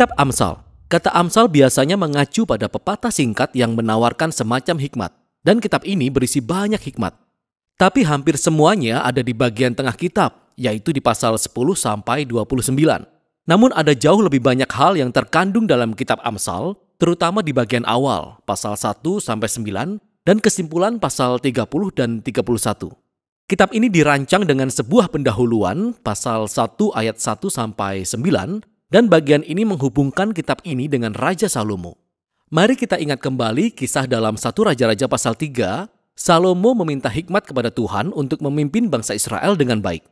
Kitab Amsal. Kata Amsal biasanya mengacu pada pepatah singkat yang menawarkan semacam hikmat. Dan kitab ini berisi banyak hikmat. Tapi hampir semuanya ada di bagian tengah kitab, yaitu di pasal 10 sampai 29. Namun ada jauh lebih banyak hal yang terkandung dalam kitab Amsal, terutama di bagian awal, pasal 1 sampai 9, dan kesimpulan pasal 30 dan 31. Kitab ini dirancang dengan sebuah pendahuluan, pasal 1 ayat 1 sampai 9, dan bagian ini menghubungkan kitab ini dengan Raja Salomo. Mari kita ingat kembali kisah dalam 1 Raja-Raja pasal 3, Salomo meminta hikmat kepada Tuhan untuk memimpin bangsa Israel dengan baik.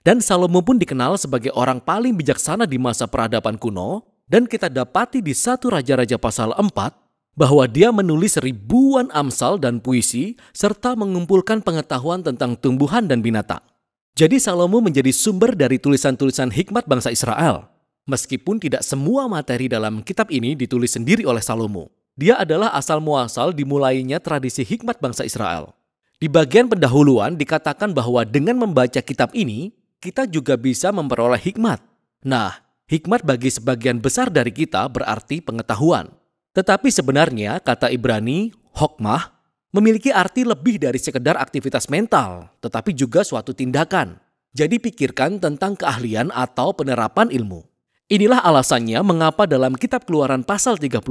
Dan Salomo pun dikenal sebagai orang paling bijaksana di masa peradaban kuno, dan kita dapati di 1 Raja-Raja pasal 4, bahwa dia menulis ribuan amsal dan puisi, serta mengumpulkan pengetahuan tentang tumbuhan dan binatang. Jadi Salomo menjadi sumber dari tulisan-tulisan hikmat bangsa Israel. Meskipun tidak semua materi dalam kitab ini ditulis sendiri oleh Salomo. Dia adalah asal-muasal dimulainya tradisi hikmat bangsa Israel. Di bagian pendahuluan dikatakan bahwa dengan membaca kitab ini, kita juga bisa memperoleh hikmat. Nah, hikmat bagi sebagian besar dari kita berarti pengetahuan. Tetapi sebenarnya kata Ibrani, hokmah, memiliki arti lebih dari sekedar aktivitas mental, tetapi juga suatu tindakan. Jadi pikirkan tentang keahlian atau penerapan ilmu. Inilah alasannya mengapa dalam kitab Keluaran pasal 31,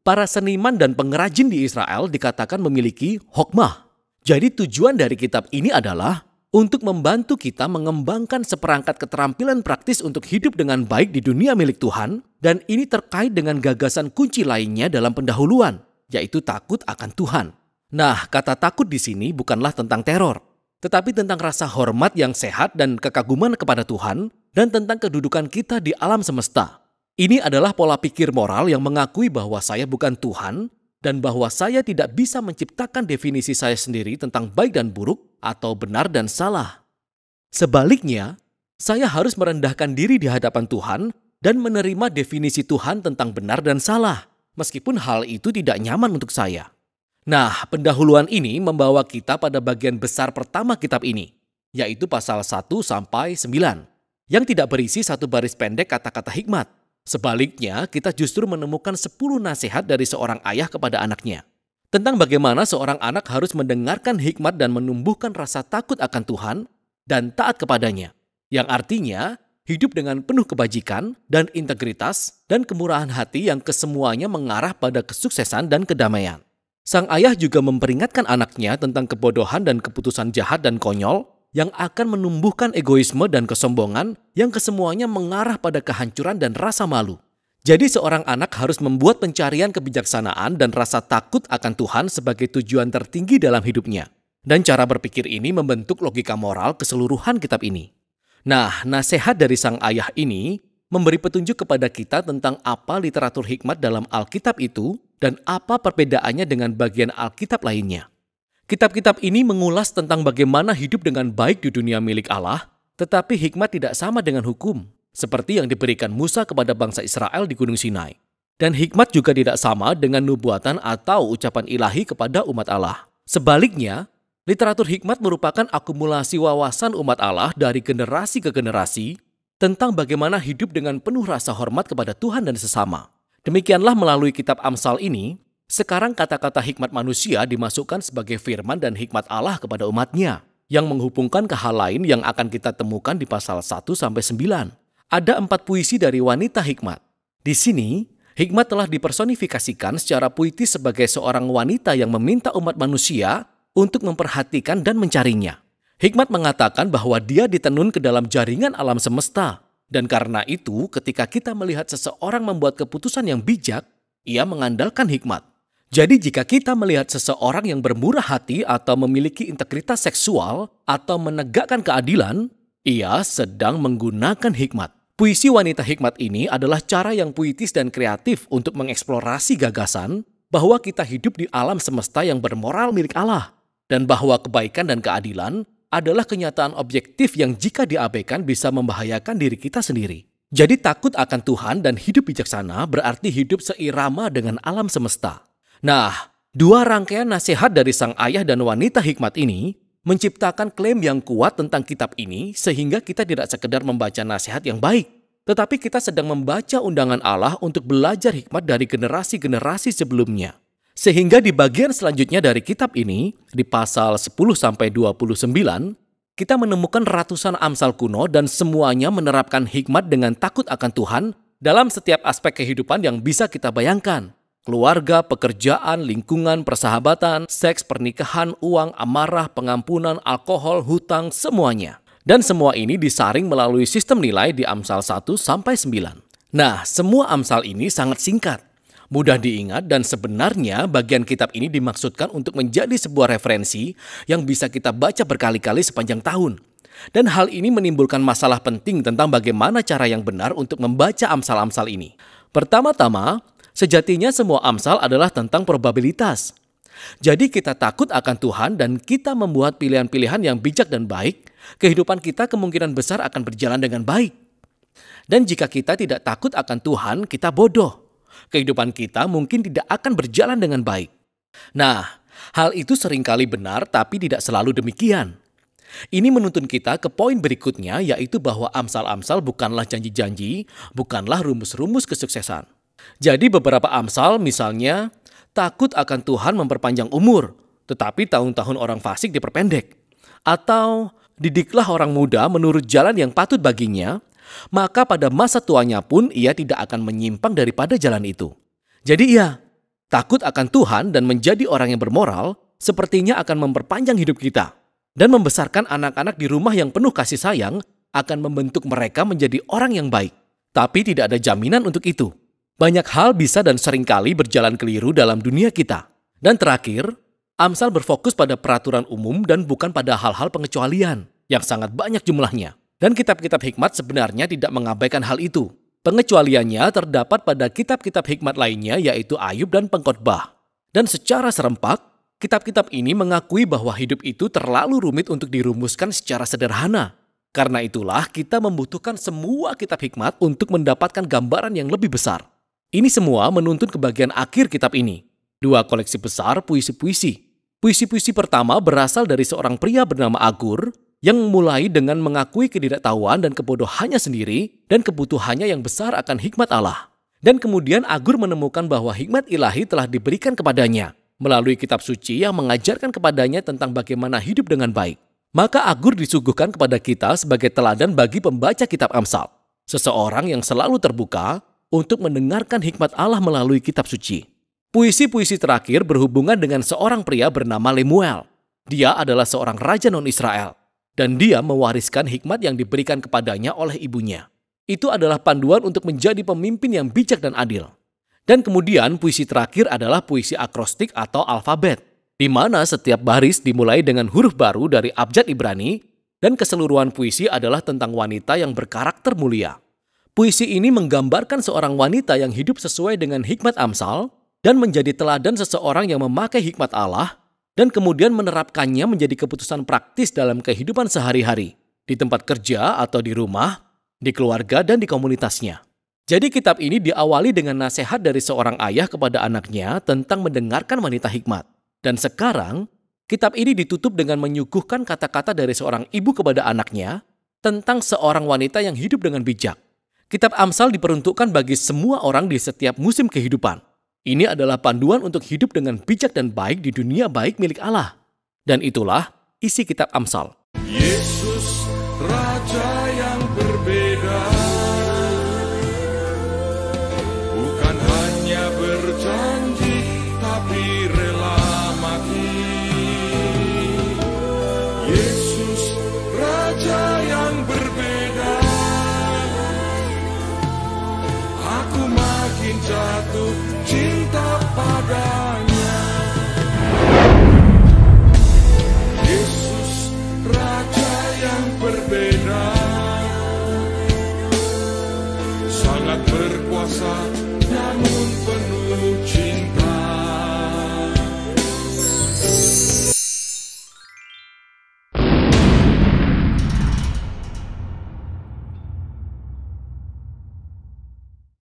para seniman dan pengrajin di Israel dikatakan memiliki hokmah. Jadi tujuan dari kitab ini adalah untuk membantu kita mengembangkan seperangkat keterampilan praktis untuk hidup dengan baik di dunia milik Tuhan, dan ini terkait dengan gagasan kunci lainnya dalam pendahuluan, yaitu takut akan Tuhan. Nah, kata takut di sini bukanlah tentang teror, tetapi tentang rasa hormat yang sehat dan kekaguman kepada Tuhan, dan tentang kedudukan kita di alam semesta. Ini adalah pola pikir moral yang mengakui bahwa saya bukan Tuhan, dan bahwa saya tidak bisa menciptakan definisi saya sendiri tentang baik dan buruk, atau benar dan salah. Sebaliknya, saya harus merendahkan diri di hadapan Tuhan, dan menerima definisi Tuhan tentang benar dan salah, meskipun hal itu tidak nyaman untuk saya. Nah, pendahuluan ini membawa kita pada bagian besar pertama kitab ini, yaitu pasal 1 sampai 9. Yang tidak berisi satu baris pendek kata-kata hikmat. Sebaliknya, kita justru menemukan 10 nasihat dari seorang ayah kepada anaknya. Tentang bagaimana seorang anak harus mendengarkan hikmat dan menumbuhkan rasa takut akan Tuhan dan taat kepadanya. Yang artinya, hidup dengan penuh kebajikan dan integritas dan kemurahan hati yang kesemuanya mengarah pada kesuksesan dan kedamaian. Sang ayah juga memperingatkan anaknya tentang kebodohan dan keputusan jahat dan konyol yang akan menumbuhkan egoisme dan kesombongan yang kesemuanya mengarah pada kehancuran dan rasa malu. Jadi seorang anak harus membuat pencarian kebijaksanaan dan rasa takut akan Tuhan sebagai tujuan tertinggi dalam hidupnya. Dan cara berpikir ini membentuk logika moral keseluruhan kitab ini. Nah, nasihat dari sang ayah ini memberi petunjuk kepada kita tentang apa literatur hikmat dalam Alkitab itu dan apa perbedaannya dengan bagian Alkitab lainnya. Kitab-kitab ini mengulas tentang bagaimana hidup dengan baik di dunia milik Allah, tetapi hikmat tidak sama dengan hukum, seperti yang diberikan Musa kepada bangsa Israel di Gunung Sinai. Dan hikmat juga tidak sama dengan nubuatan atau ucapan ilahi kepada umat Allah. Sebaliknya, literatur hikmat merupakan akumulasi wawasan umat Allah dari generasi ke generasi tentang bagaimana hidup dengan penuh rasa hormat kepada Tuhan dan sesama. Demikianlah melalui kitab Amsal ini, sekarang kata-kata hikmat manusia dimasukkan sebagai firman dan hikmat Allah kepada umatnya, yang menghubungkan ke hal lain yang akan kita temukan di pasal 1 sampai 9. Ada 4 puisi dari wanita hikmat. Di sini, hikmat telah dipersonifikasikan secara puitis sebagai seorang wanita yang meminta umat manusia untuk memperhatikan dan mencarinya. Hikmat mengatakan bahwa dia ditenun ke dalam jaringan alam semesta. Dan karena itu, ketika kita melihat seseorang membuat keputusan yang bijak, ia mengandalkan hikmat. Jadi jika kita melihat seseorang yang bermurah hati atau memiliki integritas seksual atau menegakkan keadilan, ia sedang menggunakan hikmat. Puisi wanita hikmat ini adalah cara yang puitis dan kreatif untuk mengeksplorasi gagasan bahwa kita hidup di alam semesta yang bermoral milik Allah, dan bahwa kebaikan dan keadilan adalah kenyataan objektif yang jika diabaikan bisa membahayakan diri kita sendiri. Jadi takut akan Tuhan dan hidup bijaksana berarti hidup seirama dengan alam semesta. Nah, 2 rangkaian nasihat dari sang ayah dan wanita hikmat ini menciptakan klaim yang kuat tentang kitab ini sehingga kita tidak sekedar membaca nasihat yang baik, tetapi kita sedang membaca undangan Allah untuk belajar hikmat dari generasi-generasi sebelumnya. Sehingga di bagian selanjutnya dari kitab ini, di pasal 10-29, kita menemukan ratusan Amsal kuno dan semuanya menerapkan hikmat dengan takut akan Tuhan dalam setiap aspek kehidupan yang bisa kita bayangkan. Keluarga, pekerjaan, lingkungan, persahabatan, seks, pernikahan, uang, amarah, pengampunan, alkohol, hutang, semuanya. Dan semua ini disaring melalui sistem nilai di Amsal 1-9. Nah, semua Amsal ini sangat singkat, mudah diingat, dan sebenarnya bagian kitab ini dimaksudkan untuk menjadi sebuah referensi yang bisa kita baca berkali-kali sepanjang tahun. Dan hal ini menimbulkan masalah penting tentang bagaimana cara yang benar untuk membaca Amsal-Amsal ini. Pertama-tama, sejatinya semua Amsal adalah tentang probabilitas. Jadi kita takut akan Tuhan dan kita membuat pilihan-pilihan yang bijak dan baik, kehidupan kita kemungkinan besar akan berjalan dengan baik. Dan jika kita tidak takut akan Tuhan, kita bodoh. Kehidupan kita mungkin tidak akan berjalan dengan baik. Nah, hal itu seringkali benar tapi tidak selalu demikian. Ini menuntun kita ke poin berikutnya, yaitu bahwa Amsal-Amsal bukanlah janji-janji, bukanlah rumus-rumus kesuksesan. Jadi beberapa Amsal misalnya, takut akan Tuhan memperpanjang umur, tetapi tahun-tahun orang fasik diperpendek. Atau didiklah orang muda menurut jalan yang patut baginya, maka pada masa tuanya pun ia tidak akan menyimpang daripada jalan itu. Jadi iya, takut akan Tuhan dan menjadi orang yang bermoral sepertinya akan memperpanjang hidup kita. Dan membesarkan anak-anak di rumah yang penuh kasih sayang akan membentuk mereka menjadi orang yang baik. Tapi tidak ada jaminan untuk itu. Banyak hal bisa dan seringkali berjalan keliru dalam dunia kita. Dan terakhir, Amsal berfokus pada peraturan umum dan bukan pada hal-hal pengecualian yang sangat banyak jumlahnya. Dan kitab-kitab hikmat sebenarnya tidak mengabaikan hal itu. Pengecualiannya terdapat pada kitab-kitab hikmat lainnya, yaitu Ayub dan Pengkhotbah. Dan secara serempak, kitab-kitab ini mengakui bahwa hidup itu terlalu rumit untuk dirumuskan secara sederhana. Karena itulah kita membutuhkan semua kitab hikmat untuk mendapatkan gambaran yang lebih besar. Ini semua menuntun ke bagian akhir kitab ini. 2 koleksi besar puisi-puisi. Puisi-puisi pertama berasal dari seorang pria bernama Agur yang mulai dengan mengakui ketidaktahuan dan kebodohannya sendiri dan kebutuhannya yang besar akan hikmat Allah. Dan kemudian Agur menemukan bahwa hikmat ilahi telah diberikan kepadanya melalui kitab suci yang mengajarkan kepadanya tentang bagaimana hidup dengan baik. Maka Agur disuguhkan kepada kita sebagai teladan bagi pembaca kitab Amsal. Seseorang yang selalu terbuka untuk mendengarkan hikmat Allah melalui kitab suci. Puisi-puisi terakhir berhubungan dengan seorang pria bernama Lemuel. Dia adalah seorang raja non-Israel. Dan dia mewariskan hikmat yang diberikan kepadanya oleh ibunya. Itu adalah panduan untuk menjadi pemimpin yang bijak dan adil. Dan kemudian puisi terakhir adalah puisi akrostik atau alfabet, di mana setiap baris dimulai dengan huruf baru dari abjad Ibrani, dan keseluruhan puisi adalah tentang wanita yang berkarakter mulia. Puisi ini menggambarkan seorang wanita yang hidup sesuai dengan hikmat Amsal dan menjadi teladan seseorang yang memakai hikmat Allah dan kemudian menerapkannya menjadi keputusan praktis dalam kehidupan sehari-hari, di tempat kerja atau di rumah, di keluarga dan di komunitasnya. Jadi kitab ini diawali dengan nasihat dari seorang ayah kepada anaknya tentang mendengarkan wanita hikmat. Dan sekarang, kitab ini ditutup dengan menyuguhkan kata-kata dari seorang ibu kepada anaknya tentang seorang wanita yang hidup dengan bijak. Kitab Amsal diperuntukkan bagi semua orang di setiap musim kehidupan. Ini adalah panduan untuk hidup dengan bijak dan baik di dunia baik milik Allah. Dan itulah isi kitab Amsal. Yesus, Raja yang berbeda, bukan hanya berjanji, tapi rela mati. Yesus, Raja yang berbeda, aku makin jatuh cinta padanya. Yesus, Raja yang berbeda, sangat berkuasa